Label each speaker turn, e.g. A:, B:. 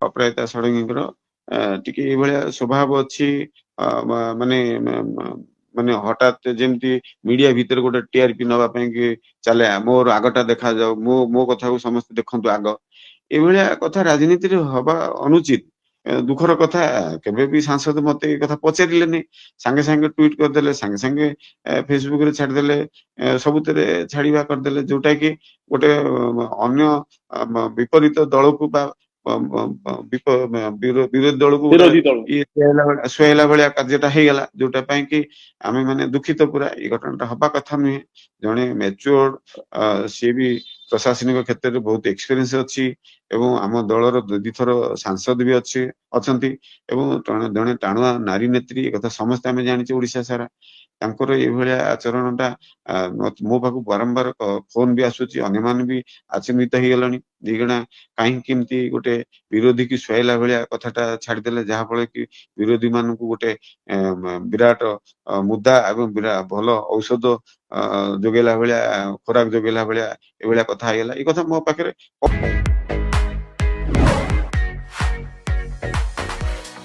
A: ଅପରାଜିତା ଷଡଙ୍ଗୀଙ୍କର ଟିକେ ଏଇଭଳିଆ ସ୍ୱଭାବ ଅଛି। ମାନେ ମାନେ ହଠାତ୍ ଯେମିତି ମିଡିଆ ଭିତରେ ଗୋଟେ ଟିଆରପି ନବା ପାଇଁ କି ଚାଲେ, ମୋର ଆଗଟା ଦେଖାଯାଉ, ମୋ କଥାକୁ ସମସ୍ତେ ଦେଖନ୍ତୁ ଆଗ, ଏଇଭଳିଆ କଥା ରାଜନୀତିରେ ହବା ଅନୁଚିତ। ଦୁଃଖର କଥା, କେବେ ବି ସାଂସଦ ମତେ ଏ କଥା ପଚାରିଲେନି, ସାଙ୍ଗେ ସାଙ୍ଗେ ଟ୍ୱିଟ କରିଦେଲେ, ସାଙ୍ଗେ ସାଙ୍ଗେ ଫେସବୁକ ରେ ଛାଡିଦେଲେ, ସବୁଥିରେ ଛାଡିବା କରିଦେଲେ, ଯୋଉଟା କି ଗୋଟେ ଅନ୍ୟ ବିପରୀତ ଦଳକୁ ବା ବିରୋଧୀ ଦଳକୁ ଗୋଟେ
B: ବିରୋଧୀ ଦଳ
A: ଇଏ ସୁହାଇଲା ଭଳିଆ କାର୍ଯ୍ୟଟା ହେଇଗଲା, ଯୋଉଟା ପାଇଁ କି ଆମେ ମାନେ ଦୁଃଖିତ ପୁରା। ଏଇ ଘଟଣାଟା ହବା କଥା ନୁହେଁ। ଜଣେ ମ୍ୟାଚୁଅର୍ଡ, ସିଏ ବି ପ୍ରଶାସନିକ କ୍ଷେତ୍ରରେ ବହୁତ ଏକ୍ସପିରିଏନ୍ସ ଅଛି ଏବଂ ଆମ ଦଳର ଦୁଇଥର ସାଂସଦ ବି ଅଛନ୍ତି ଏବଂ ଜଣେ ଟାଣୁଆ ନାରୀ ନେତ୍ରୀ, ଏକଥା ସମସ୍ତେ ଆମେ ଜାଣିଛେ ଓଡିଶା ସାରା। ତାଙ୍କର ଏଇଭଳିଆ ଆଚରଣଟା ମୋ ପାଖକୁ ବାରମ୍ବାର ଫୋନ ବି ଆସୁଛି, ଅନ୍ୟମାନେ ବି ଆଚମ୍ବିତ ହେଇଗଲାଣି। ଦି ଜଣ କାହିଁକି କେମିତି ଗୋଟେ ବିରୋଧୀ କି ସୁହାଇଲା ଭଳିଆ କଥାଟା ଛାଡିଦେଲେ, ଯାହା ଫଳରେ କି ବିରୋଧୀ ମାନଙ୍କୁ ଗୋଟେ ବିରାଟ ମୁଦ୍ଦା ଏବଂ ଭଲ ଔଷଧ ଯୋଗେଇଲା ଭଳିଆ, ଖୋରାକ ଯୋଗେଇଲା ଭଳିଆ ଏଇଭଳିଆ କଥା ହେଇଗଲା। ଏଇ କଥା ମୋ ପାଖରେ